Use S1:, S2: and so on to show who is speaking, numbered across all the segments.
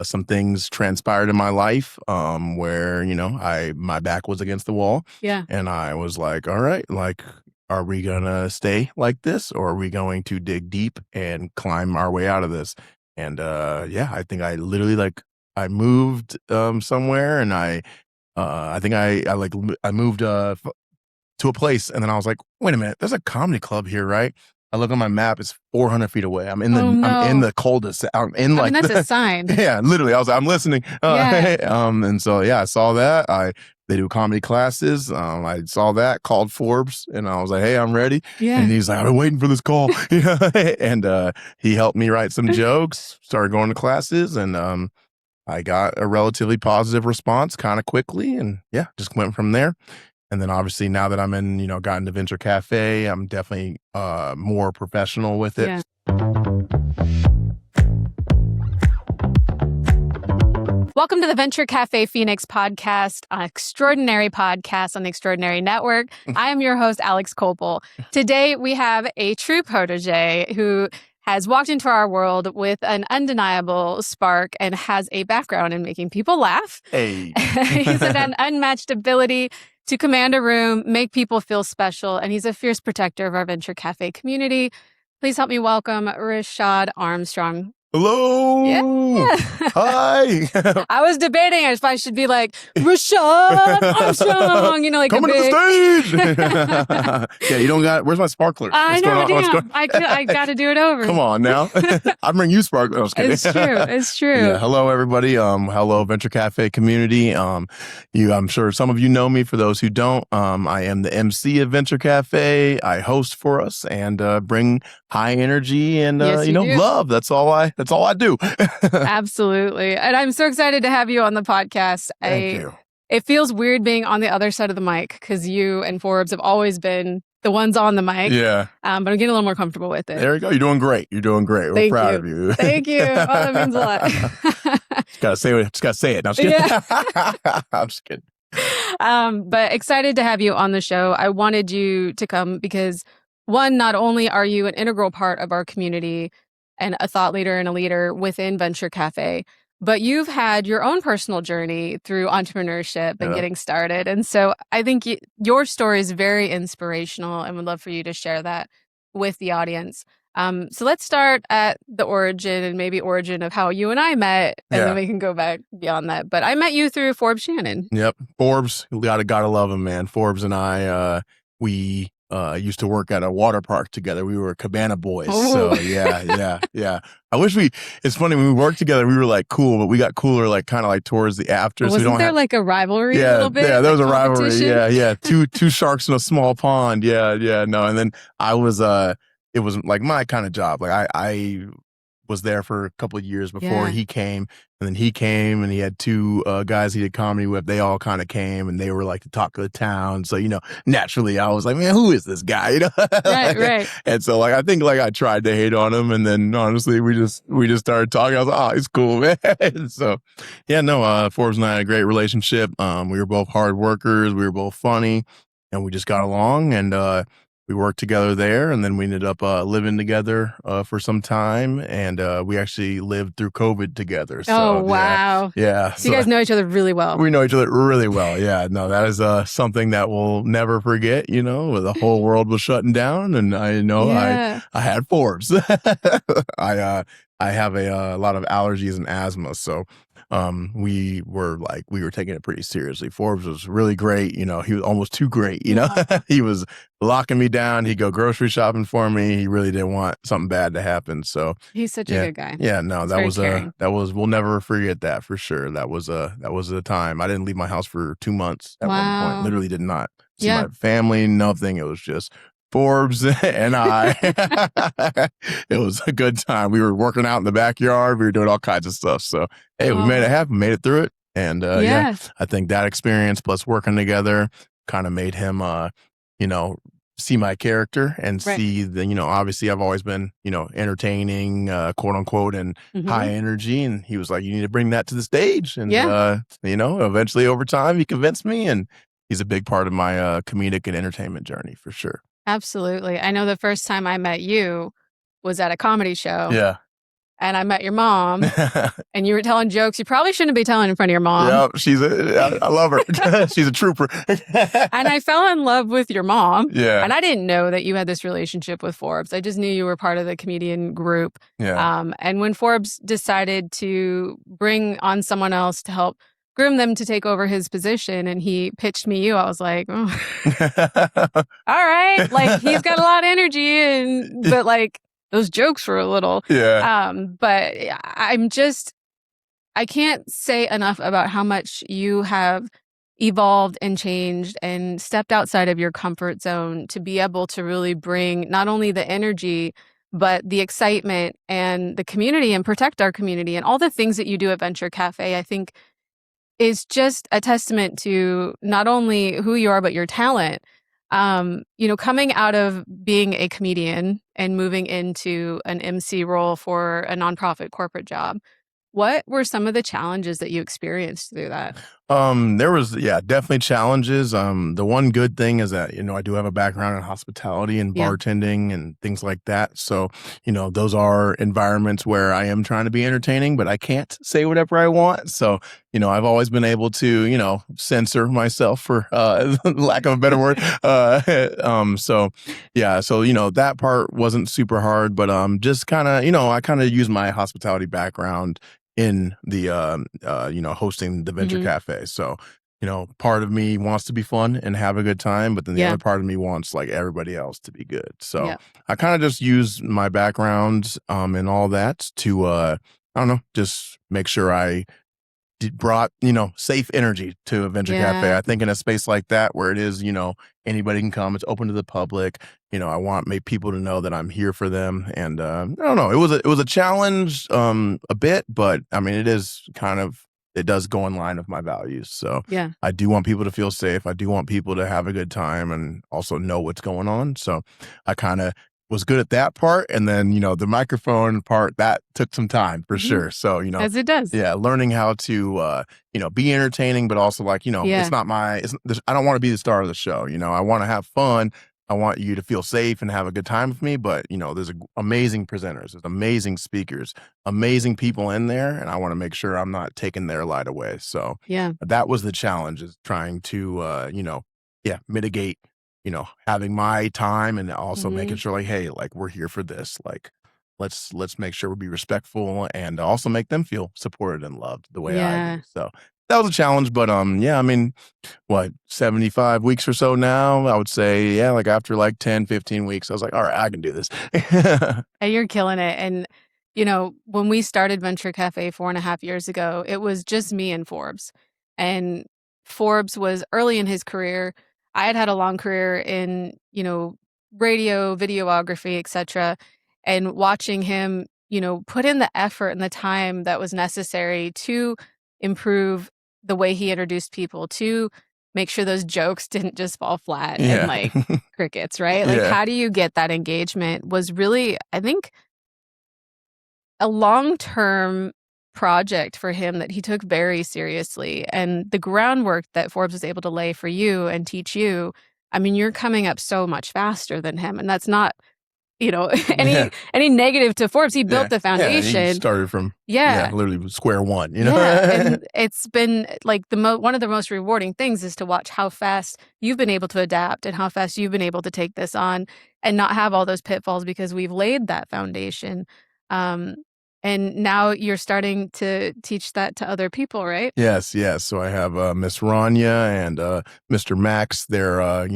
S1: some things transpired in my life where, my back was against the wall.
S2: Yeah.
S1: And I was like, all right, like, are we going to stay like this, or are we going to dig deep and climb our way out of this? And I think I literally I moved somewhere, and I think I moved to a place, and then I was like, wait a minute, there's a comedy club here, right? I look on my map; it's 400 feet away. I'm in the coldest. I'm in
S2: that's a sign.
S1: Yeah, literally. I'm listening. And so I saw that. They do comedy classes. I saw that, called Forbes, and I was like, hey, I'm ready.
S2: Yeah.
S1: And he's like, I've been waiting for this call. And he helped me write some jokes. Started going to classes, and I got a relatively positive response kind of quickly, and just went from there. And then obviously now that I'm in, got into Venture Cafe, I'm definitely more professional with it.
S2: Yeah. Welcome to the Venture Cafe Phoenix podcast, an extraordinary podcast on the Extraordinary Network. I am your host, Alex Copel. Today we have a true protege who has walked into our world with an undeniable spark and has a background in making people laugh.
S1: Hey.
S2: He's had an unmatched ability to command a room, make people feel special, and he's a fierce protector of our Venture Cafe community. Please help me welcome Rashad Armstrong.
S1: Hello.
S2: Yeah.
S1: Hi.
S2: I was debating if I should be like, Rashad Armstrong, like
S1: coming
S2: to
S1: the stage. Yeah, you don't got, where's my sparkler?
S2: I know, damn. I got to do it over.
S1: Come on now. I bring you sparkler. I was kidding.
S2: It's true.
S1: Yeah, hello, everybody. Hello, Venture Cafe community. I'm sure some of you know me. For those who don't, I am the MC of Venture Cafe. I host for us and bring high energy and, love. That's all I do.
S2: Absolutely. And I'm so excited to have you on the podcast.
S1: Thank you.
S2: It feels weird being on the other side of the mic because you and Forbes have always been the ones on the mic.
S1: Yeah.
S2: But I'm getting a little more comfortable with it.
S1: There you go. You're doing great. We're proud of you.
S2: Thank you. Oh, that means a lot.
S1: Just gotta say it. No, I'm just kidding.
S2: Yeah.
S1: I'm just kidding.
S2: But excited to have you on the show. I wanted you to come because, one, not only are you an integral part of our community and a thought leader and a leader within Venture Cafe, but you've had your own personal journey through entrepreneurship and getting started. And so I think your story is very inspirational and would love for you to share that with the audience. So let's start at the origin of how you and I met, and then we can go back beyond that. But I met you through Forbes Shannon.
S1: Yep. Forbes, gotta love him, man. Forbes and I, we used to work at a water park together. We were Cabana boys.
S2: Oh.
S1: So yeah. I wish it's funny, when we worked together, we were like cool, but we got cooler kind of towards the after.
S2: Wasn't
S1: so
S2: there like a rivalry a little bit?
S1: Yeah, there was a rivalry. Yeah. Two sharks in a small pond. Yeah. No. And then I was, it was like my kind of job. Like I was there for a couple of years before he came. And then he came, and he had two guys he did comedy with. They all kind of came, and they were like the talk of the town. So, naturally I was like, man, who is this guy?
S2: Right.
S1: And so I think I tried to hate on him, and then honestly we just started talking. I was like, oh, he's cool, man. So Forbes and I had a great relationship. We were both hard workers. We were both funny, and we just got along, and we worked together there, and then we ended up living together for some time, and we actually lived through COVID together. So,
S2: oh, wow.
S1: Yeah.
S2: So you guys know each other really well.
S1: We know each other really well. Yeah. No, that is something that we'll never forget, the whole world was shutting down, and I had Forbes. I have a lot of allergies and asthma, so we were taking it pretty seriously. Forbes was really great. He was almost too great. He was locking me down. He'd go grocery shopping for me. He really didn't want something bad to happen. So
S2: he's such a good guy.
S1: Yeah, no, we'll never forget that for sure. That was a time. I didn't leave my house for 2 months at one point. Literally did not see my family, nothing. It was just Forbes and I. It was a good time. We were working out in the backyard. We were doing all kinds of stuff. So, hey, we made it happen, made it through it. And I think that experience plus working together kind of made him, see my character and see the, obviously I've always been, entertaining, quote unquote, and high energy. And he was like, you need to bring that to the stage. And, eventually over time he convinced me, and he's a big part of my comedic and entertainment journey for sure.
S2: Absolutely. I know the first time I met you was at a comedy show.
S1: Yeah.
S2: and I met your mom and you were telling jokes you probably shouldn't be telling in front of your mom.
S1: Yeah, I love her. She's a trooper.
S2: And I fell in love with your mom.
S1: Yeah.
S2: And I didn't know that you had this relationship with Forbes. I just knew you were part of the comedian group.
S1: Yeah.
S2: And when Forbes decided to bring on someone else to help groom them to take over his position and he pitched me you, I was like, oh. All right. Like, he's got a lot of energy, but like those jokes were a little.
S1: Yeah.
S2: But I can't say enough about how much you have evolved and changed and stepped outside of your comfort zone to be able to really bring not only the energy, but the excitement and the community and protect our community and all the things that you do at Venture Cafe, I think is just a testament to not only who you are, but your talent. Coming out of being a comedian and moving into an MC role for a nonprofit corporate job, what were some of the challenges that you experienced through that?
S1: There was, definitely challenges. The one good thing is that, I do have a background in hospitality and bartending and things like that. So, those are environments where I am trying to be entertaining, but I can't say whatever I want. So, I've always been able to, censor myself for lack of a better word. So that part wasn't super hard, but just kind of, I kind of use my hospitality background in the hosting the Venture Cafe. So, part of me wants to be fun and have a good time, but then the other part of me wants like everybody else to be good. So I kind of just use my background and all that to I don't know, just make sure I brought, safe energy to a Venture Cafe. I think in a space like that where it is, anybody can come, it's open to the public. I want people to know that I'm here for them. And I don't know, it was a challenge a bit, but I mean, it does go in line with my values. So I do want people to feel safe. I do want people to have a good time and also know what's going on. So I kind of was good at that part. And then, the microphone part, that took some time for sure. So,
S2: as it does.
S1: Yeah. Learning how to, be entertaining, but also like, it's not I don't want to be the star of the show. I want to have fun. I want you to feel safe and have a good time with me. But, there's amazing presenters, there's amazing speakers, amazing people in there. And I want to make sure I'm not taking their light away. So that was the challenge, is trying to, mitigate, having my time and also making sure like, hey, like we're here for this. Like, let's make sure we be respectful and also make them feel supported and loved the way I do. So that was a challenge, but I mean, 75 weeks or so now, I would say, like after like 10, 15 weeks, I was like, all right, I can do this.
S2: And you're killing it. And, when we started Venture Cafe 4.5 years ago, it was just me and Forbes. And Forbes was early in his career. I had a long career in, radio, videography, etc. And watching him, put in the effort and the time that was necessary to improve the way he introduced people, to make sure those jokes didn't just fall flat and like crickets, right? Like, how do you get that engagement was really, I think, a long-term project for him that he took very seriously. And the groundwork that Forbes was able to lay for you and teach you, I mean, you're coming up so much faster than him. And that's not, any negative to Forbes. He built the foundation.
S1: He started from literally square one,
S2: and it's been like one of the most rewarding things is to watch how fast you've been able to adapt and how fast you've been able to take this on and not have all those pitfalls because we've laid that foundation. And now you're starting to teach that to other people, right?
S1: Yes. So I have Miss Rania and Mr. Max. They're a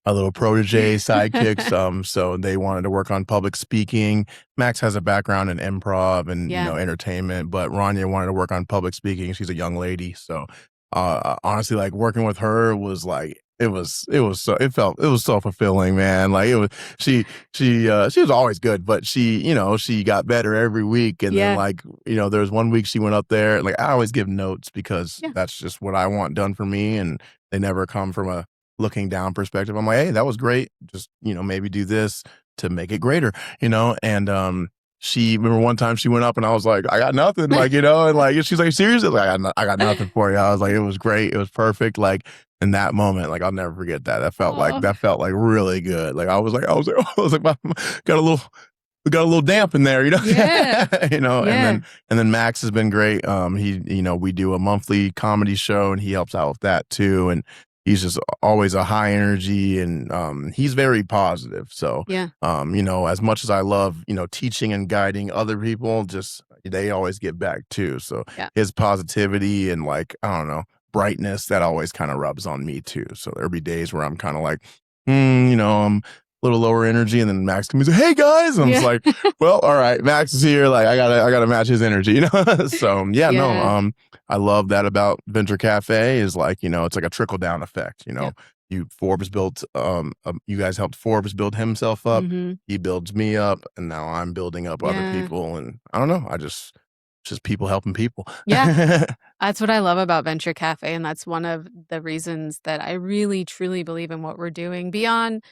S1: little protege sidekicks. So they wanted to work on public speaking. Max has a background in improv and entertainment, but Rania wanted to work on public speaking. She's a young lady, so honestly, like working with her was like it was so fulfilling, man. Like she was always good, but she got better every week. And then like, there was one week she went up there, like I always give notes because that's just what I want done for me. And they never come from a looking down perspective. I'm like, hey, that was great. Just, maybe do this to make it greater, and, she remember one time she went up and I was like, I got nothing, like, and like, she's like, seriously? Like, I got nothing for you. I was like, it was great. It was perfect. Like in that moment, like, I'll never forget that. That felt like really good. Like, I was like, got a little we got a little damp in there,
S2: Yeah.
S1: and then Max has been great. We do a monthly comedy show and he helps out with that too. And he's just always a high energy and he's very positive. So, as much as I love, teaching and guiding other people, just they always get back too. So his positivity and I don't know, brightness, that always kind of rubs on me too. So there'll be days where I'm kind of like, I'm a little lower energy, and then Max comes and say, "Hey guys," and I'm just like, "Well, all right, Max is here. I gotta match his energy, So no, I love that about Venture Cafe is it's like a trickle down effect. Forbes built, you guys helped Forbes build himself up.
S2: Mm-hmm.
S1: He builds me up, and now I'm building up other people, and I don't know, just people helping people.
S2: Yeah. That's what I love about Venture Cafe, and that's one of the reasons that I really truly believe in what we're doing beyond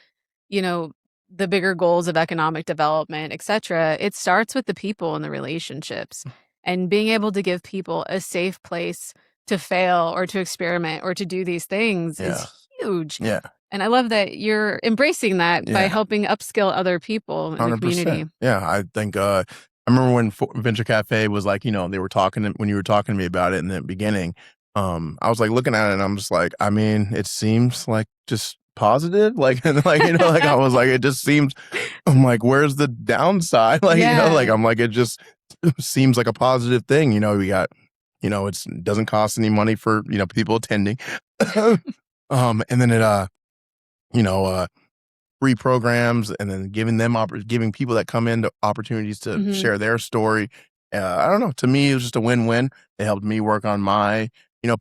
S2: the bigger goals of economic development, et cetera. It starts with the people and the relationships and being able to give people a safe place to fail or to experiment or to do these things is huge.
S1: Yeah.
S2: And I love that you're embracing that by helping upskill other people in 100%. The community.
S1: Yeah. I think, I remember when Venture Cafe was they were talking, when you were talking to me about it in the beginning, I was looking at it and I'm just it seems like just positive, I was it just seems, I'm where's the downside? It just seems like a positive thing. We got, it doesn't cost any money for, people attending. And then it, free programs, and then giving people that come in opportunities to share their story. I don't know. To me, it was just a win-win. It helped me work on my,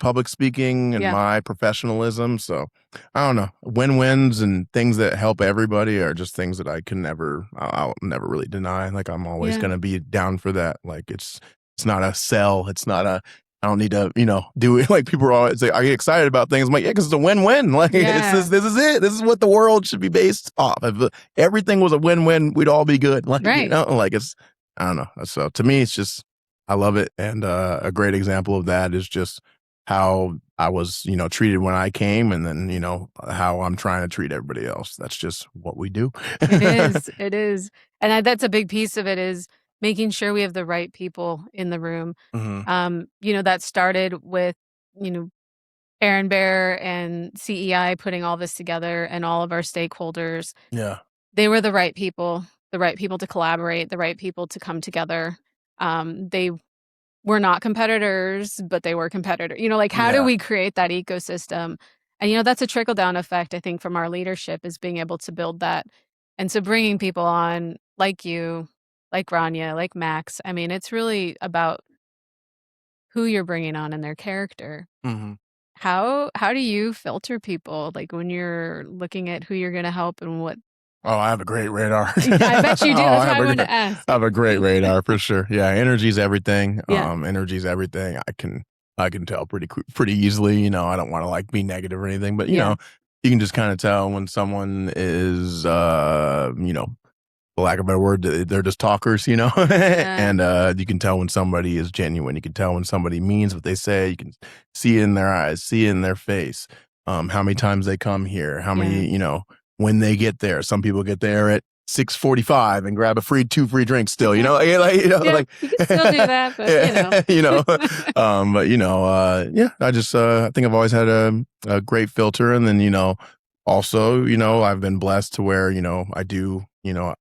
S1: public speaking and my professionalism. So I don't know. Win-wins and things that help everybody are just things that I'll never really deny. I'm always going to be down for that. It's not a sell. It's not I don't need to, do it. People are always say, I get excited about things. I'm because it's a win-win. This is it. This is what the world should be based off. If everything was a win-win, we'd all be good.
S2: Right.
S1: It's, I don't know. So to me, it's just, I love it. And a great example of that is just how I was, treated when I came, and then, how I'm trying to treat everybody else. That's just what we do.
S2: It is. It is. And that's a big piece of it is making sure we have the right people in the room. That started with, Aaron Bear and CEI putting all this together and all of our stakeholders.
S1: Yeah.
S2: They were the right people to collaborate, the right people to come together. They were not competitors, but they were competitors. How do we create that ecosystem? And, that's a trickle down effect, I think, from our leadership is being able to build that. And so bringing people on like you, like Rania, like Max, it's really about who you're bringing on and their character. How do you filter people, when you're looking at who you're going to help and what?
S1: Oh, I have a great radar.
S2: I bet you do. That's why I wanted to ask.
S1: I have a great radar for sure. Yeah, energy's everything. Energy's everything. I can tell pretty easily. I don't want to be negative or anything, but you know, you can just kind of tell when someone is, for lack of a better word, they're just talkers, and you can tell when somebody is genuine. You can tell when somebody means what they say. You can see it in their eyes, see it in their face. How many times they come here, how many, when they get there. Some people get there at 6:45 and grab two free drinks still,
S2: you can still do that, but
S1: I just, I think I've always had a great filter. And then, also, I've been blessed to where, I do,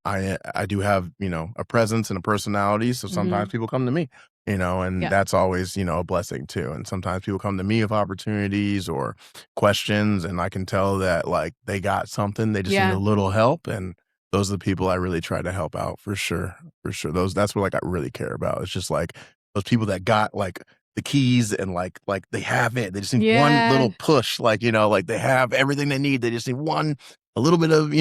S1: I do have, a presence and a personality. So sometimes people come to me, and that's always, a blessing too. And sometimes people come to me with opportunities or questions, and I can tell that they got something, they just need a little help. And those are the people I really try to help out for sure. For sure. That's what I really care about. It's just those people that got the keys and they have it. They just need one little push, they have everything they need. They just need a little bit of,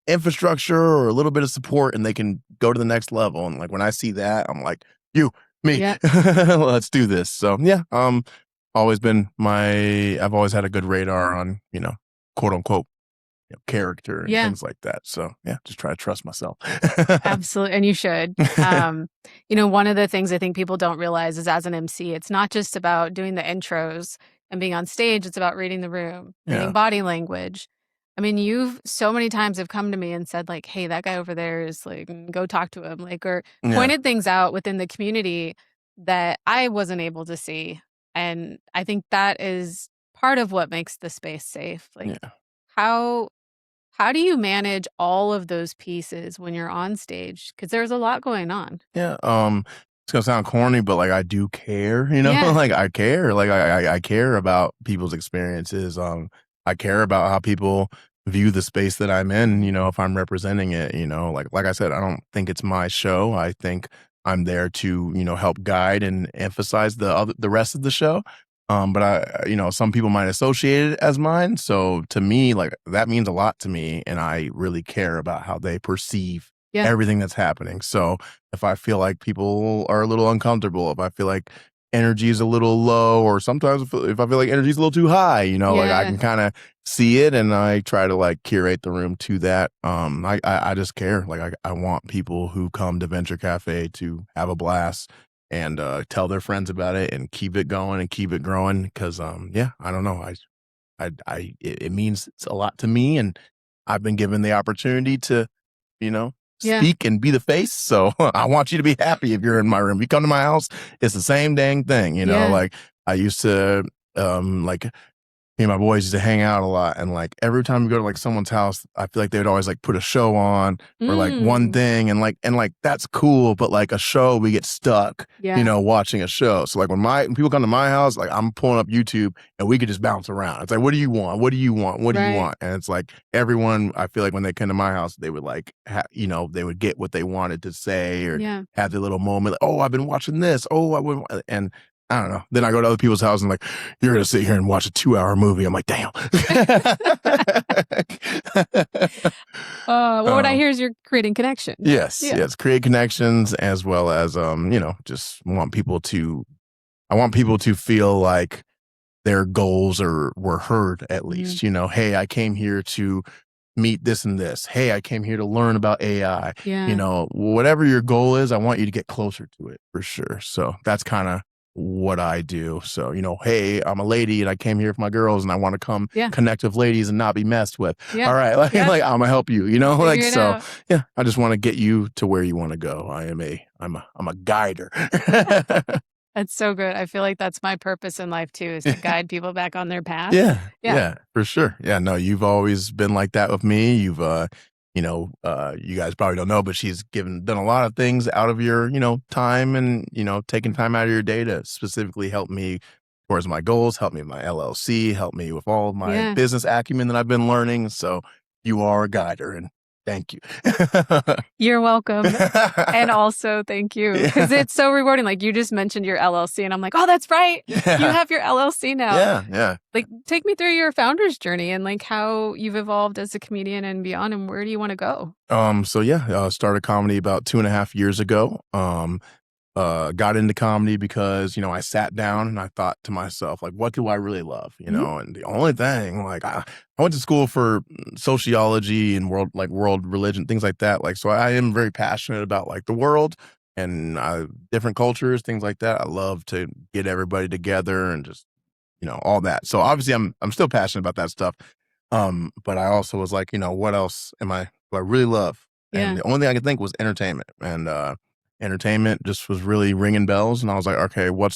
S1: infrastructure or a little bit of support, and they can go to the next level. And when I see that, I'm me, let's do this. So always been I've always had a good radar on, quote unquote, character and things like that. So just try to trust myself.
S2: Absolutely. And you should. One of the things I think people don't realize is as an MC, it's not just about doing the intros and being on stage. It's about reading the room, reading body language, I mean, you've so many times have come to me and said like, "Hey, that guy over there is like, go talk to him," like, or pointed things out within the community that I wasn't able to see. And I think that is part of what makes the space safe. Like,
S1: Yeah.
S2: how how do you manage all of those pieces when you're on stage? Because there's a lot going on.
S1: Yeah, it's gonna sound corny, but, like, I do care, you know?
S2: Yeah.
S1: Like, I care, like, I care about people's experiences, I care about how people view the space that I'm in, you know, if I'm representing it, you know? Like I said, I don't think it's my show, I think I'm there to, you know, help guide and emphasize the rest of the show, but you know, some people might associate it as mine, so to me, like, that means a lot to me, and I really care about how they perceive
S2: Yeah.
S1: everything that's happening, so if I feel like people are a little uncomfortable, if I feel like energy is a little low, or sometimes if I feel like energy is a little too high, you know, like I
S2: Yeah.
S1: can kind of see it, and I try to like curate the room to that. I just care. Like I want people who come to Venture Cafe to have a blast and tell their friends about it and keep it going and keep it growing. Because yeah, I don't know, it means a lot to me, and I've been given the opportunity to, you know,
S2: Yeah.
S1: speak and be the face. So I want you to be happy if you're in my room. You come to my house, it's the same dang thing, you know,
S2: Yeah.
S1: like I used to like me and my boys used to hang out a lot, and like every time we go to like someone's house, I feel like they would always like put a show on or like one
S2: Mm.
S1: thing, and like that's cool, but like a show, we get stuck,
S2: Yeah.
S1: you know, watching a show. So like when people come to my house, like I'm pulling up YouTube and we could just bounce around. It's like, what do you want? What do you want? What do you
S2: Right.
S1: want? And it's like everyone, I feel like when they come to my house, they would like, you know, they would get what they wanted to say or
S2: Yeah.
S1: have their little moment. Like, oh, I've been watching this. Oh, I would, and I don't know. Then I go to other people's house and like, you're gonna sit here and watch a 2-hour movie. I'm like, damn.
S2: What I hear is you're creating connections.
S1: Yes,
S2: Yeah.
S1: yes. Create connections as well as you know, just I want people to feel like their goals were heard at least. You know, hey, I came here to meet this and this. Hey, I came here to learn about AI.
S2: Yeah.
S1: You know, whatever your goal is, I want you to get closer to it for sure. So that's kind of what I do. So, you know, hey, I'm a lady and I came here for my girls and I want to come connect with ladies and not be messed with.
S2: Yeah.
S1: All right. Like, like I'm gonna help you, you know, like, so
S2: out.
S1: yeah, I just want to get you to where you want to go. I'm a guider.
S2: That's so good. I feel like that's my purpose in life too, is to guide people back on their path.
S1: Yeah, for sure. Yeah, no, you've always been like that with me. You've, you know, you guys probably don't know, but she's done a lot of things out of your, you know, time and, you know, taking time out of your day to specifically help me towards my goals, help me with my LLC, help me with all of my business acumen that I've been learning. So you are a guider, and thank you.
S2: You're welcome. And also thank you, because it's so rewarding. Like you just mentioned your LLC and I'm like, oh, that's right. You have your LLC now.
S1: Yeah.
S2: Like take me through your founder's journey and like how you've evolved as a comedian and beyond, and where do you want to go?
S1: So yeah, started comedy about 2.5 years ago. Got into comedy because, you know, I sat down and I thought to myself, like, what do I really love? You know, and the only thing, like, I went to school for sociology and world religion, things like that. Like, so I am very passionate about like the world and different cultures, things like that. I love to get everybody together and just, you know, all that. So obviously I'm still passionate about that stuff. But I also was like, you know, what else do I really love? And the only thing I could think was entertainment. And, entertainment just was really ringing bells, and I was like, okay, what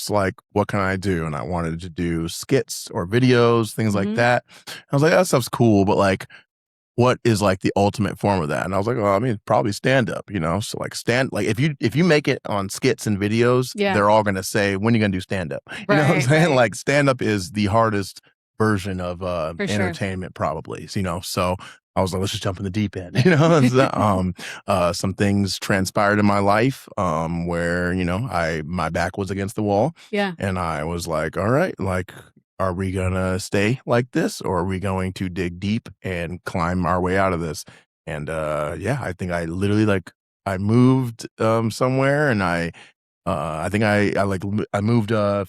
S1: can I do? And I wanted to do skits or videos, things like that. I was like, that stuff's cool, but like, what is like the ultimate form of that? And I was like, well, I mean, probably stand up, you know? So like if you make it on skits and videos, they're all gonna say, when are you gonna do stand up? You know what I'm saying? Like stand up is the hardest version of entertainment probably, you know? So I was like, let's just jump in the deep end, you know? Some things transpired in my life where, you know, my back was against the wall.
S2: Yeah.
S1: And I was like, all right, like, are we gonna stay like this, or are we going to dig deep and climb our way out of this? And yeah, I think I literally I moved somewhere, and I think I moved to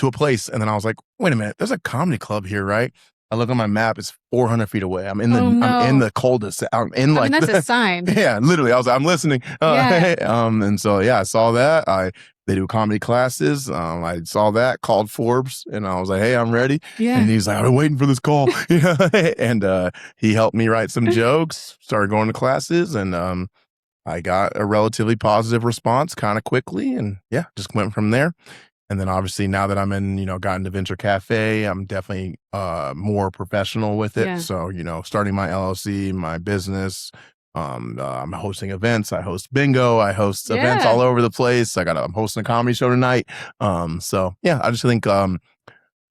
S1: a place, and then I was like, wait a minute, there's a comedy club here, right? I look on my map, it's 400 feet away. I'm in the coldest. I'm in
S2: that's a sign.
S1: Yeah, literally. I'm listening. And so, yeah, I saw that. I they do comedy classes. I saw that, called Forbes, and I was like, hey, I'm ready.
S2: Yeah.
S1: And he's like, I've been waiting for this call. And he helped me write some jokes, started going to classes, and I got a relatively positive response kind of quickly, and yeah, just went from there. And then obviously now that I'm in, got into Venture Cafe, I'm definitely more professional with it.
S2: Yeah.
S1: So, starting my LLC, my business, I'm hosting events. I host bingo. I host events all over the place. I'm hosting a comedy show tonight. So yeah, I just think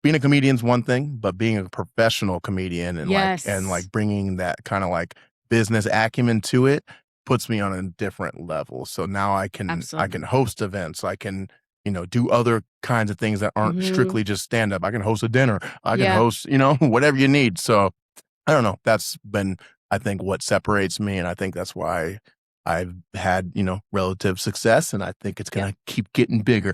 S1: being a comedian's one thing, but being a professional comedian and like bringing that kind of like business acumen to it puts me on a different level. So now I can host events. I can do other kinds of things that aren't strictly just stand up. I can host a dinner. I can host whatever you need. So I don't know. That's been, I think, what separates me, and I think that's why I've had, relative success, and I think it's going to keep getting bigger.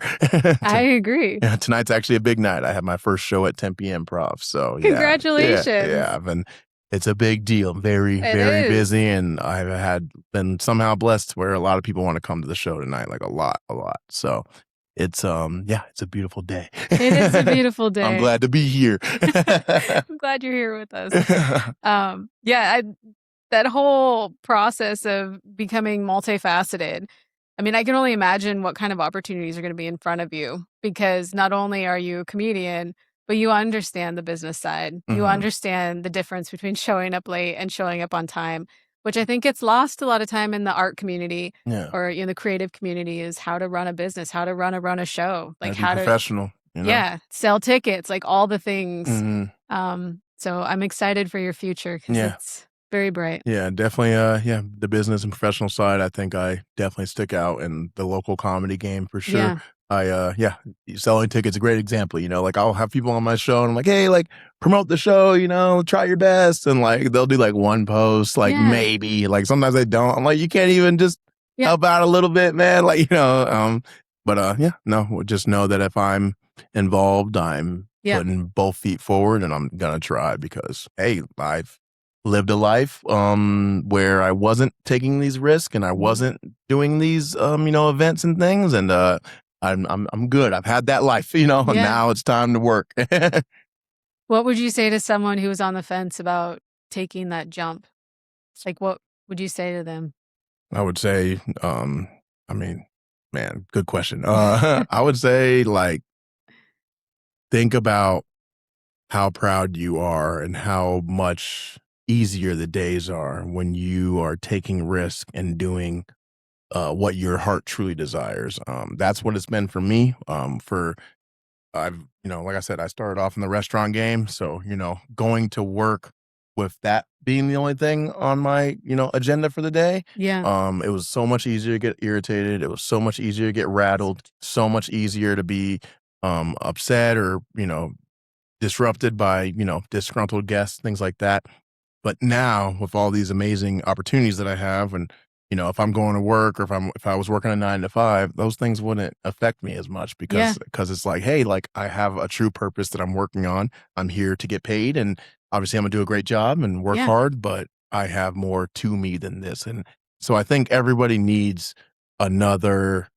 S2: I agree.
S1: Yeah, tonight's actually a big night. I have my first show at Tempe Improv. So
S2: congratulations.
S1: Yeah. It's a big deal. Very busy, and I've been somehow blessed where a lot of people want to come to the show tonight, like a lot. So it's it's a beautiful day.
S2: It is a beautiful day.
S1: I'm glad to be here.
S2: I'm glad you're here with us. That whole process of becoming multifaceted. I mean, I can only imagine what kind of opportunities are going to be in front of you, because not only are you a comedian, but you understand the business side. You understand the difference between showing up late and showing up on time, which I think gets lost a lot of time in the art community or the creative community, is how to run a business, how to run a show, like how to
S1: professional.
S2: Sell tickets, like all the things. So I'm excited for your future, because it's very bright.
S1: Yeah, definitely. The business and professional side, I think I definitely stick out in the local comedy game for sure. Selling tickets, a great example. Like I'll have people on my show and I'm like, hey, like promote the show, try your best. And like they'll do like one post, like maybe, like sometimes they don't. I'm like, you can't even just help out a little bit, man. Like, just know that if I'm involved, I'm putting both feet forward, and I'm gonna try, because hey, I've lived a life where I wasn't taking these risks and I wasn't doing these events and things, and I'm good. I've had that life, now it's time to work.
S2: What would you say to someone who was on the fence about taking that jump? It's like, what would you say to them?
S1: I would say, man, good question. I would say, like, think about how proud you are and how much easier the days are when you are taking risk and doing what your heart truly desires. That's what it's been for me. Like I said, I started off in the restaurant game. So, going to work with that being the only thing on my, agenda for the day. It was so much easier to get irritated. It was so much easier to get rattled, so much easier to be upset or, disrupted by, disgruntled guests, things like that. But now with all these amazing opportunities that I have, and if I'm going to work, or if I was working a 9 to 5, those things wouldn't affect me as much, because it's like, hey, like I have a true purpose that I'm working on. I'm here to get paid, and obviously I'm gonna do a great job and work hard, but I have more to me than this. And so I think everybody needs another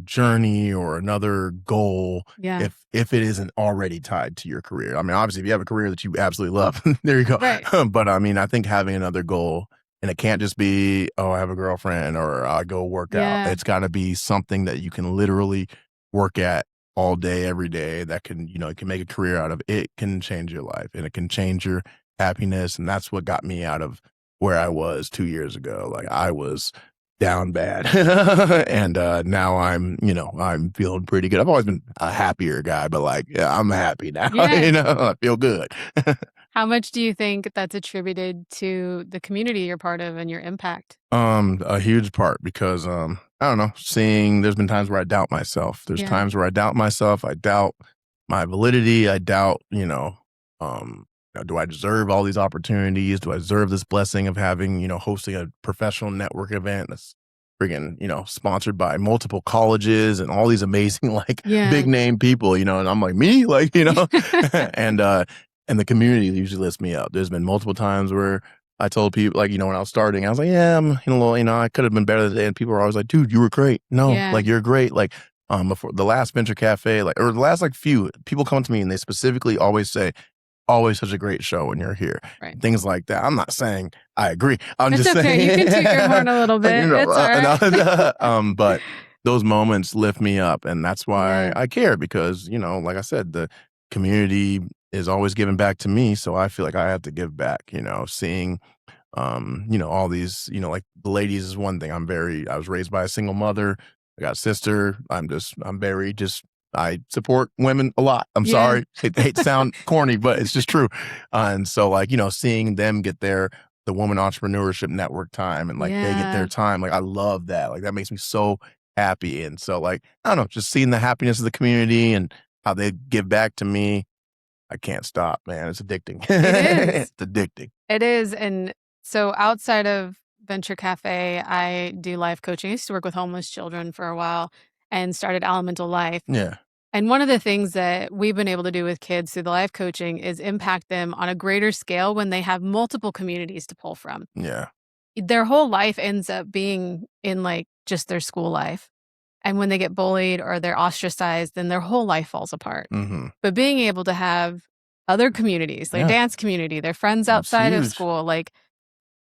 S1: journey or another goal if it isn't already tied to your career. I mean, obviously if you have a career that you absolutely love, there you go.
S2: Right.
S1: But I mean, I think having another goal, and it can't just be, oh, I have a girlfriend or I go work out. It's got to be something that you can literally work at all day, every day, that can, it can make a career out of. It can change your life, and it can change your happiness. And that's what got me out of where I was 2 years ago. Like I was down bad. And now I'm feeling pretty good. I've always been a happier guy, but like, I'm happy now. I feel good.
S2: How much do you think that's attributed to the community you're part of and your impact?
S1: A huge part, because I don't know, there's been times where I doubt myself. There's times where I doubt myself. I doubt my validity. I doubt, do I deserve all these opportunities? Do I deserve this blessing of having, hosting a professional network event that's friggin', sponsored by multiple colleges and all these amazing, like big name people, and I'm like, me, like, and the community usually lifts me up. There's been multiple times where I told people, like, when I was starting, I was like, yeah, I'm a little, I could have been better today. And people were always like, dude, you were great. No, like, you're great. Like, before the last Venture Cafe, like, or the last like few people come to me and they specifically always say, always such a great show when you're here.
S2: Right.
S1: Things like that. I'm not saying I agree. I'm
S2: it's
S1: just
S2: okay.
S1: saying.
S2: You can toot your horn a little bit. It's all right.
S1: But those moments lift me up. And that's why I care because, like I said, the community is always giving back to me. So I feel like I have to give back, seeing all these, like the ladies is one thing. I was raised by a single mother. I got a sister. I support women a lot. I'm sorry. I hate to sound corny, but it's just true. And so like, seeing them get the Woman Entrepreneurship Network time and like they get their time. Like I love that. Like that makes me so happy. And so like, I don't know, just seeing the happiness of the community and how they give back to me. I can't stop, man. It's addicting.
S2: It is.
S1: It's addicting.
S2: It is. And so outside of Venture Cafe, I do life coaching. I used to work with homeless children for a while and started Elemental Life.
S1: Yeah.
S2: And one of the things that we've been able to do with kids through the life coaching is impact them on a greater scale when they have multiple communities to pull from.
S1: Yeah.
S2: Their whole life ends up being in like just their school life. And when they get bullied or they're ostracized, then their whole life falls apart.
S1: Mm-hmm.
S2: But being able to have other communities, like dance community, their friends outside of school, like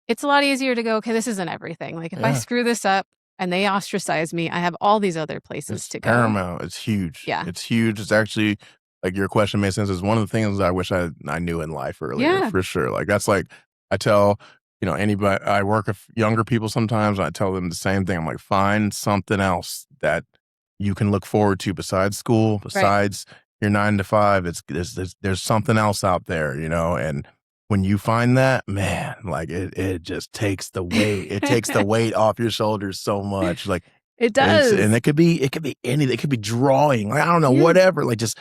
S2: it's a lot easier to go, okay, this isn't everything. Like if I screw this up and they ostracize me, I have all these other places to go.
S1: Paramount. It's huge.
S2: Yeah.
S1: It's huge. It's actually, like your question made sense. It's one of the things I wish I knew in life earlier, for sure. Like that's like, I tell, anybody, I work with younger people sometimes, and I tell them the same thing. I'm like, find something else that you can look forward to besides school, besides your 9 to 5. There's something else out there, and when you find that, man, like it just takes the weight. It takes the weight off your shoulders so much. Like
S2: it does.
S1: And it could be anything. It could be drawing. Like I don't know, whatever. Like just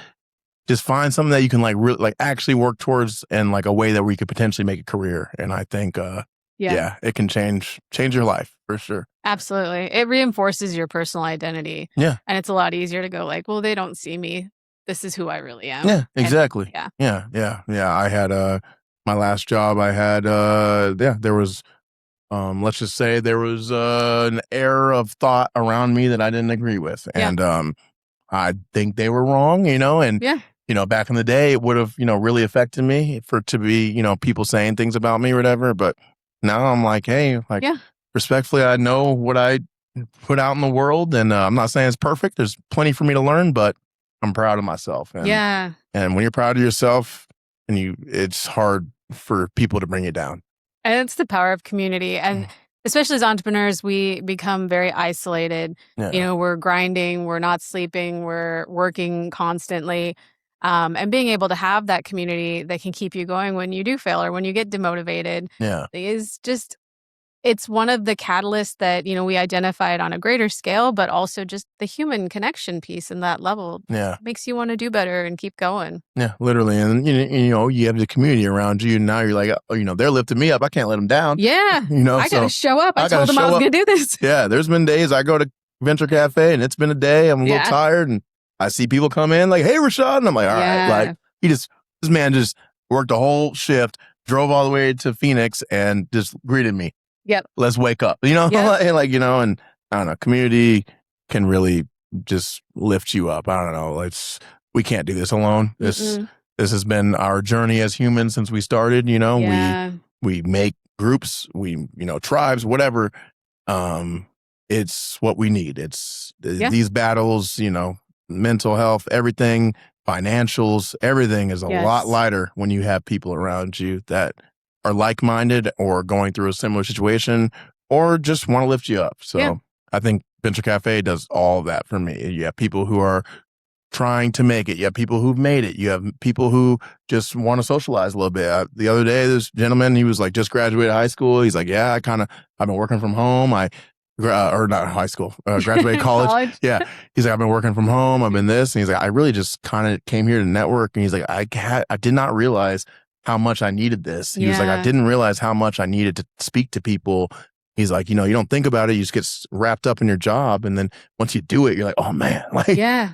S1: find something that you can like really like actually work towards in like a way that we could potentially make a career. And I think it can change your life for sure.
S2: Absolutely. It reinforces your personal identity.
S1: Yeah.
S2: And it's a lot easier to go like, well, they don't see me. This is who I really am.
S1: Yeah, exactly.
S2: And,
S1: yeah. I had my last job, I had, there was, let's just say there was an error of thought around me that I didn't agree with. And I think they were wrong, and, back in the day, it would have, really affected me to be, people saying things about me or whatever. But now I'm like, hey, like, respectfully, I know what I put out in the world. And I'm not saying it's perfect. There's plenty for me to learn, but I'm proud of myself. And, and when you're proud of yourself, and it's hard for people to bring you down.
S2: And it's the power of community. And especially as entrepreneurs, we become very isolated.
S1: Yeah.
S2: We're grinding, we're not sleeping, we're working constantly. And being able to have that community that can keep you going when you do fail or when you get demotivated is just, it's one of the catalysts that, we identified on a greater scale, but also just the human connection piece in that level makes you want to do better and keep going.
S1: Yeah, literally. And, you have the community around you. And now you're like, they're lifting me up. I can't let them down.
S2: Yeah. I got to show up. I told them I was going to do this.
S1: Yeah. There's been days I go to Venture Cafe and it's been a day. I'm a little tired and I see people come in like, hey, Rashad. And I'm like, all right. Like this man just worked a whole shift, drove all the way to Phoenix and just greeted me.
S2: Yep.
S1: Let's wake up, and and I don't know, community can really just lift you up. I don't know. We can't do this alone. This has been our journey as humans since we started, we make groups, tribes, whatever. It's what we need. It's these battles, mental health, everything, financials, everything is a lot lighter when you have people around you that are like-minded or going through a similar situation or just want to lift you up. So I think Venture Cafe does all of that for me. You have people who are trying to make it. You have people who've made it. You have people who just want to socialize a little bit. The other day, this gentleman, he was like, just graduated high school. He's like, I've been working from home. Or not high school, graduated college. Yeah. He's like, I've been working from home. I've been this. And he's like, I really just kind of came here to network. And he's like, I did not realize how much I needed this. He was like, I didn't realize how much I needed to speak to people. He's like, you don't think about it. You just get wrapped up in your job. And then once you do it, you're like, oh man,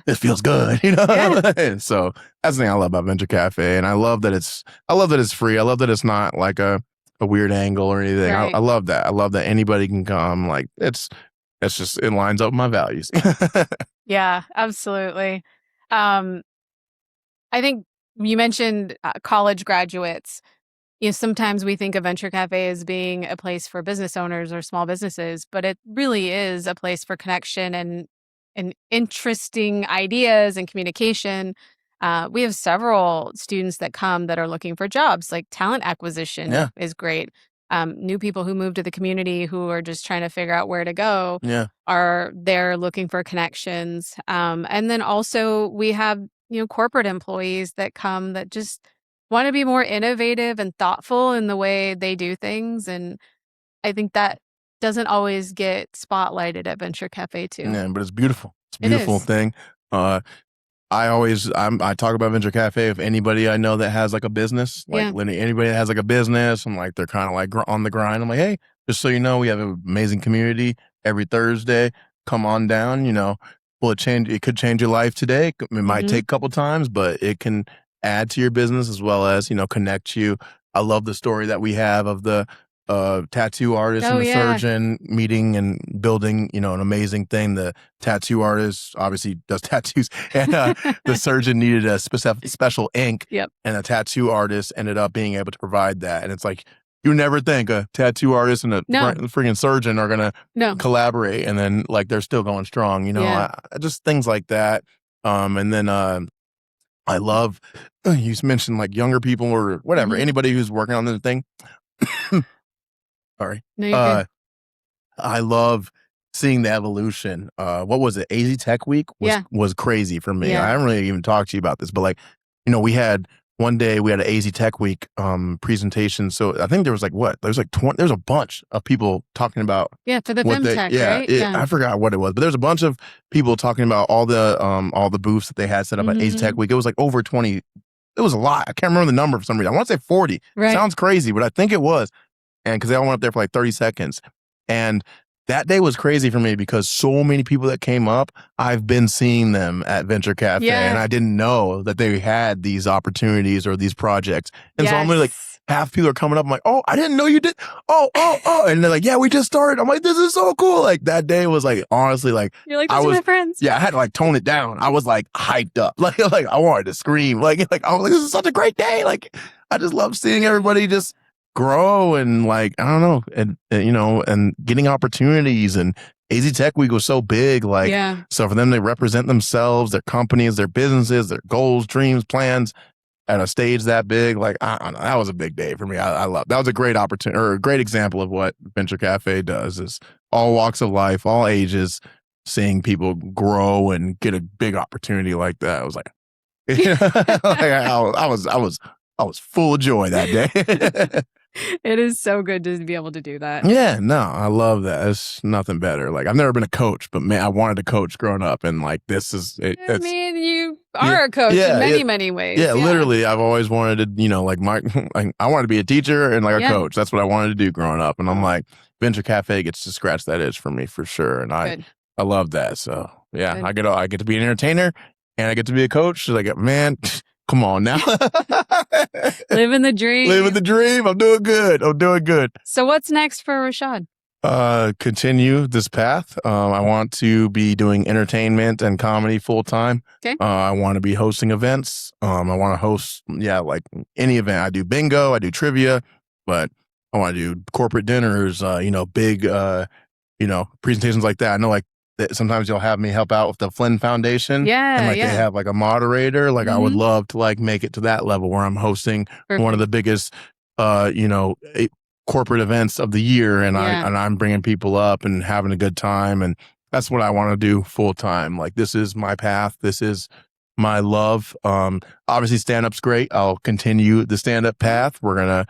S1: this feels good. And so that's the thing I love about Venture Cafe. And I love that it's free. I love that it's not like a a weird angle or anything.
S2: Right.
S1: I love that. I love that anybody can come. Like it's just, it lines up with my values.
S2: Yeah, absolutely. I think you mentioned college graduates. Sometimes we think of Venture Cafe as being a place for business owners or small businesses, but it really is a place for connection and interesting ideas and communication. We have several students that come that are looking for jobs, like talent acquisition is great. New people who move to the community who are just trying to figure out where to go are there looking for connections. And then also we have, corporate employees that come that just want to be more innovative and thoughtful in the way they do things. And I think that doesn't always get spotlighted at Venture Cafe too.
S1: Yeah, but it's beautiful. It's a beautiful thing. I talk about Venture Cafe with anybody I know that has like a business, like anybody that has like a business. I'm like, they're kind of like on the grind. I'm like, hey, just so you know, we have an amazing community every Thursday. Come on down. Will it change? It could change your life today. It might take a couple times, but it can add to your business as well as, connect you. I love the story that we have of the tattoo artist and the surgeon meeting and building, an amazing thing. The tattoo artist obviously does tattoos, and the surgeon needed a special ink, and a tattoo artist ended up being able to provide that. And it's like, you never think a tattoo artist and a freaking surgeon are gonna collaborate, and then like they're still going strong. Just things like that. And then I love, you mentioned like younger people or whatever, anybody who's working on the thing. Sorry.
S2: No, you're good.
S1: I love seeing the evolution. What was it? AZ Tech Week was crazy for me. I haven't really even talked to you about this, but like, we had one day we had an AZ Tech Week presentation. So I think there was like there's like 20, there's a bunch of people talking about
S2: for the FemTech, right?
S1: I forgot what it was, but there's a bunch of people talking about all the booths that they had set up at AZ Tech Week. It was like over 20. It was a lot. I can't remember the number for some reason. I want to say 40. Right. Sounds crazy, but I think it was. And because they all went up there for like 30 seconds. And that day was crazy for me because so many people that came up, I've been seeing them at Venture Cafe, and I didn't know that they had these opportunities or these projects. And so I'm literally like, half people are coming up. I'm like, oh, I didn't know you did. Oh. And they're like, yeah, we just started. I'm like, this is so cool. Like that day was like, honestly, like,
S2: you're like, these are my friends.
S1: Yeah, I had to like tone it down. I was like hyped up. Like I wanted to scream. Like I was like, this is such a great day. Like I just love seeing everybody just grow and like, I don't know, and and getting opportunities. And AZ Tech Week was so big, like, so for them to represent themselves, their companies, their businesses, their goals, dreams, plans at a stage that big, like, I don't know, that was a big day for me. I love that. Was a great opportunity, or a great example of what Venture Cafe does, is all walks of life, all ages, seeing people grow and get a big opportunity like that. I was like, I was full of joy that day.
S2: It is so good to be able to do that.
S1: Yeah, no, I love that. It's nothing better. Like, I've never been a coach, but man, I wanted to coach growing up, and like, this is it.
S2: I mean, you are a coach in many ways.
S1: Yeah, literally, I've always wanted to, like I wanted to be a teacher and like a coach. That's what I wanted to do growing up, and I'm like, Venture Cafe gets to scratch that itch for me for sure, and I love that. So yeah, I get to be an entertainer and I get to be a coach. Like, man. Come on now.
S2: Living the dream.
S1: Living the dream. I'm doing good.
S2: So what's next for Rashad?
S1: Continue this path. I want to be doing entertainment and comedy full time.
S2: Okay.
S1: I want to be hosting events. I want to host, like any event. I do bingo, I do trivia, but I want to do corporate dinners, big, presentations like that. I know, like, that sometimes you'll have me help out with the Flynn Foundation. And like they have like a moderator. Like I would love to like make it to that level where I'm hosting one of the biggest corporate events of the year, and I'm bringing people up and having a good time, and that's what I want to do full time. Like, this is my path. This is my love. Obviously stand-up's great. I'll continue the stand-up path. We're going to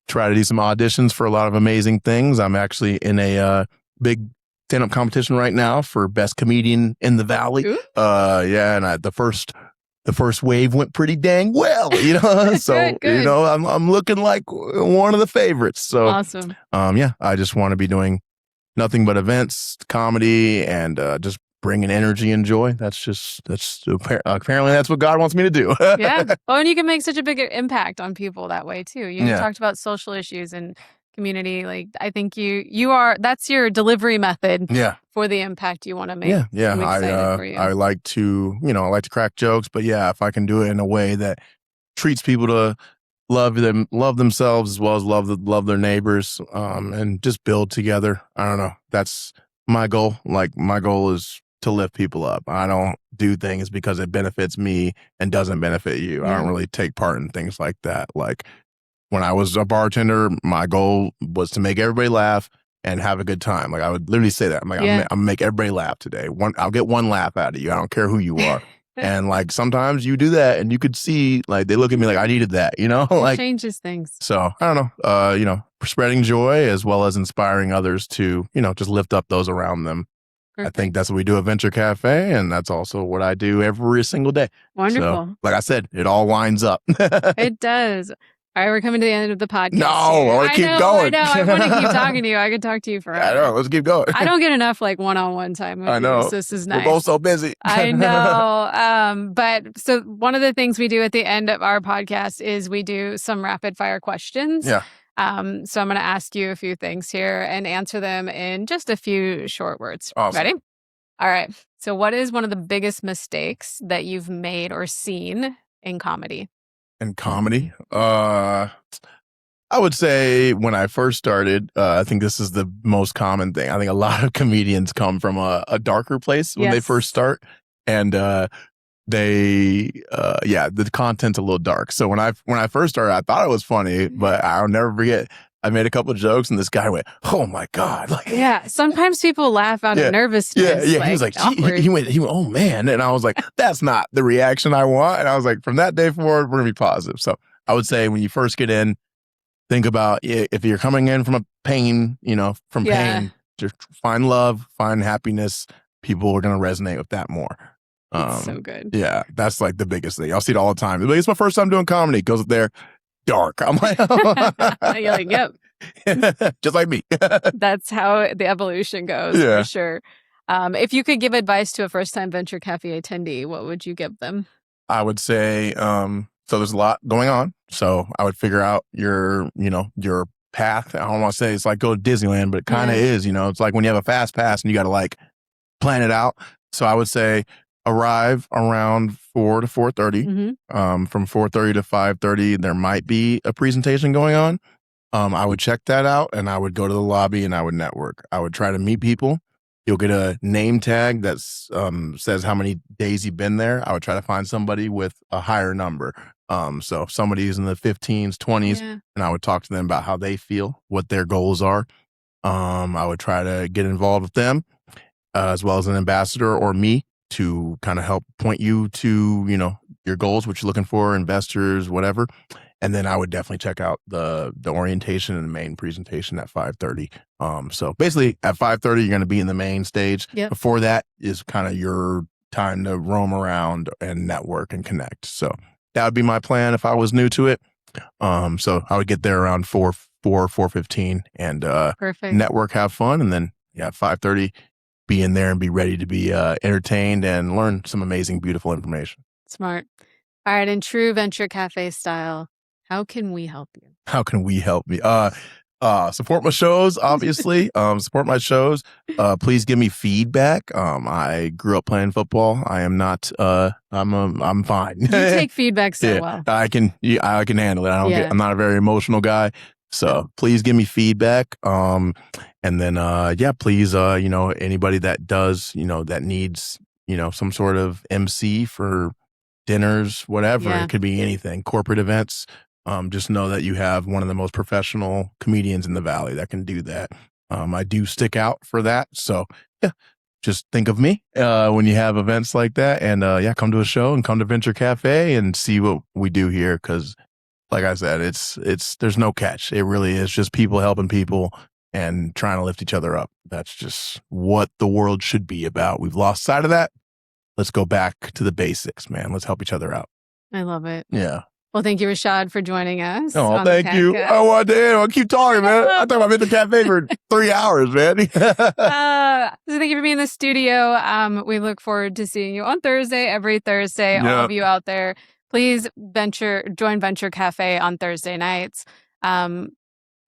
S1: try to do some auditions for a lot of amazing things. I'm actually in a big stand-up competition right now for best comedian in the Valley. And the first wave went pretty dang well, so good. I'm looking like one of the favorites. So
S2: awesome.
S1: I just want to be doing nothing but events, comedy, and just bringing energy and joy. Apparently that's what God wants me to do.
S2: Yeah. Oh, and you can make such a big impact on people that way too. You talked about social issues, and community. Like, I think that's your delivery method for the impact you want to make.
S1: Yeah.
S2: I'm excited for you.
S1: I like to, I like to crack jokes, but yeah, if I can do it in a way that treats people to love themselves as well as love their neighbors, and just build together. I don't know. That's my goal. Like, my goal is to lift people up. I don't do things because it benefits me and doesn't benefit you. I don't really take part in things like that. Like, when I was a bartender, my goal was to make everybody laugh and have a good time. Like, I would literally say that. I'm like, I'm gonna make everybody laugh today. I'll get one laugh out of you. I don't care who you are. And like, sometimes you do that and you could see, like, they look at me like I needed that, like,
S2: it changes things.
S1: So I don't know, spreading joy as well as inspiring others to, just lift up those around them. Perfect. I think that's what we do at Venture Cafe, and that's also what I do every single day.
S2: Wonderful.
S1: So, like I said, it all lines up.
S2: It does. All right, we're coming to the end of the podcast.
S1: No, I want to keep going.
S2: I know. I want to keep talking to you. I could talk to you forever.
S1: I know. Let's keep going.
S2: I don't get enough one-on-one time with
S1: I know.
S2: you, so this is nice.
S1: We're both so busy.
S2: I know. But so one of the things we do at the end of our podcast is we do some rapid fire questions.
S1: Yeah.
S2: So I'm going to ask you a few things here and answer them in just a few short words.
S1: Awesome.
S2: Ready? All right. So what is one of the biggest mistakes that you've made or seen in comedy?
S1: In comedy? I would say when I first started, I think this is the most common thing. I think a lot of comedians come from a darker place when they first start. And the content's a little dark. So when I first started, I thought it was funny, but I'll never forget. I made a couple of jokes and this guy went, "Oh my God." Like,
S2: sometimes people laugh out of nervousness.
S1: Yeah. He was like, he went, "Oh man." And I was like, that's not the reaction I want. And I was like, from that day forward, we're gonna be positive. So I would say when you first get in, think about if you're coming in from a pain, pain, just find love, find happiness. People are going to resonate with that more.
S2: It's so good.
S1: Yeah, that's like the biggest thing. I'll see it all the time. Like, it's my first time doing comedy. Goes there, dark. I'm like,
S2: you're like, yep.
S1: Just like me.
S2: That's how the evolution goes, for sure. If you could give advice to a first-time Venture Cafe attendee, what would you give them? I
S1: would say, so there's a lot going on. So I would figure out your path. I don't want to say it's like go to Disneyland, but it kind of is, it's like when you have a fast pass and you got to like plan it out. So I would say arrive around 4 to 4:30. From 4:30 to 5:30, there might be a presentation going on. I would check that out and I would go to the lobby and I would network. I would try to meet people. You'll get a name tag that says how many days you've been there. I would try to find somebody with a higher number. So if somebody's in the 15s, 20s, and I would talk to them about how they feel, what their goals are. I would try to get involved with them, as well as an ambassador or me to kind of help point you to, your goals, what you're looking for, investors, whatever. And then I would definitely check out the orientation and the main presentation at 5:30. So basically at 5:30, you're going to be in the main stage.
S2: Yep.
S1: Before that is kind of your time to roam around and network and connect. So that would be my plan if I was new to it. So I would get there around 4:15 and
S2: Perfect.
S1: Network, have fun. And then 5:30, be in there and be ready to be entertained and learn some amazing, beautiful information.
S2: Smart. All right. In true Venture Cafe style, how can we help you?
S1: How can we help you? Support my shows, obviously. Support my shows. Please give me feedback. I grew up playing football. I am not. I'm fine.
S2: You take feedback so well.
S1: I can handle it. I'm not a very emotional guy. So please give me feedback. And then please, anybody that does, that needs, some sort of MC for dinners, whatever. It could be anything. Corporate events. Just know that you have one of the most professional comedians in the Valley that can do that. I do stick out for that. So just think of me when you have events like that. And come to a show and come to Venture Cafe and see what we do here. Because like I said, there's no catch. It really is just people helping people and trying to lift each other up. That's just what the world should be about. We've lost sight of that. Let's go back to the basics, man. Let's help each other out.
S2: I love it.
S1: Yeah.
S2: Well, thank you, Rashad, for joining us.
S1: Oh, thank you. I want to keep talking, man. I talk about Venture Cafe for 3 hours, man.
S2: So thank you for being in the studio. We look forward to seeing you on Thursday, every Thursday. All of you out there, please join Venture Cafe on Thursday nights.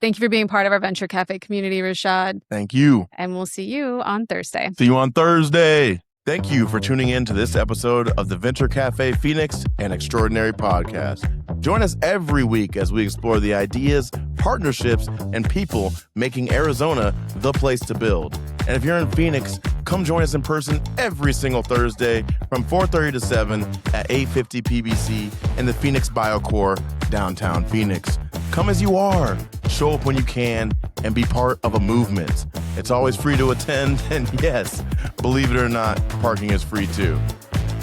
S2: Thank you for being part of our Venture Cafe community, Rashad.
S1: Thank you.
S2: And we'll see you on Thursday.
S1: See you on Thursday. Thank you for tuning in to this episode of the Venture Cafe Phoenix and Extraordinary Podcast. Join us every week as we explore the ideas, partnerships, and people making Arizona the place to build. And if you're in Phoenix, come join us in person every single Thursday from 4:30 to 7 at 850 PBC in the Phoenix BioCore, downtown Phoenix. Come as you are, show up when you can, and be part of a movement. It's always free to attend, and yes, believe it or not, parking is free too.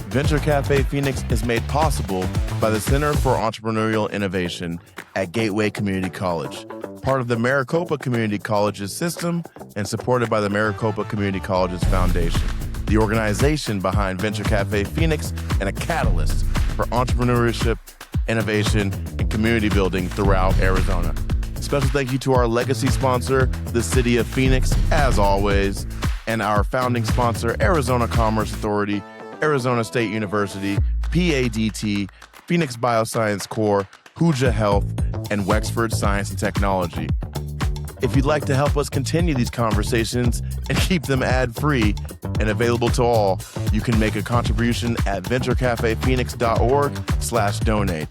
S1: Venture Cafe Phoenix is made possible by the Center for Entrepreneurial Innovation at Gateway Community College, part of the Maricopa Community Colleges system and supported by the Maricopa Community Colleges Foundation, the organization behind Venture Cafe Phoenix and a catalyst for entrepreneurship, innovation, and community building throughout Arizona. Special thank you to our legacy sponsor, the City of Phoenix, as always, and our founding sponsor, Arizona Commerce Authority, Arizona State University, PADT, Phoenix Bioscience Corps, Huja Health, and Wexford Science and Technology. If you'd like to help us continue these conversations and keep them ad-free and available to all, you can make a contribution at venturecafephoenix.org/donate.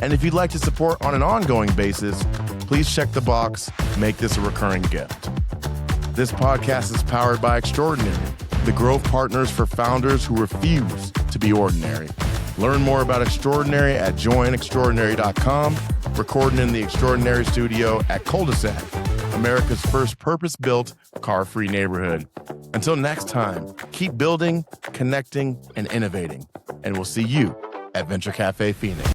S1: And if you'd like to support on an ongoing basis, please check the box, make this a recurring gift. This podcast is powered by Extraordinary, the growth partners for founders who refuse to be ordinary. Learn more about Extraordinary at joinextraordinary.com, recording in the Extraordinary studio at Cul-de-sac, America's first purpose-built, car-free neighborhood. Until next time, keep building, connecting, and innovating. And we'll see you at Venture Cafe Phoenix.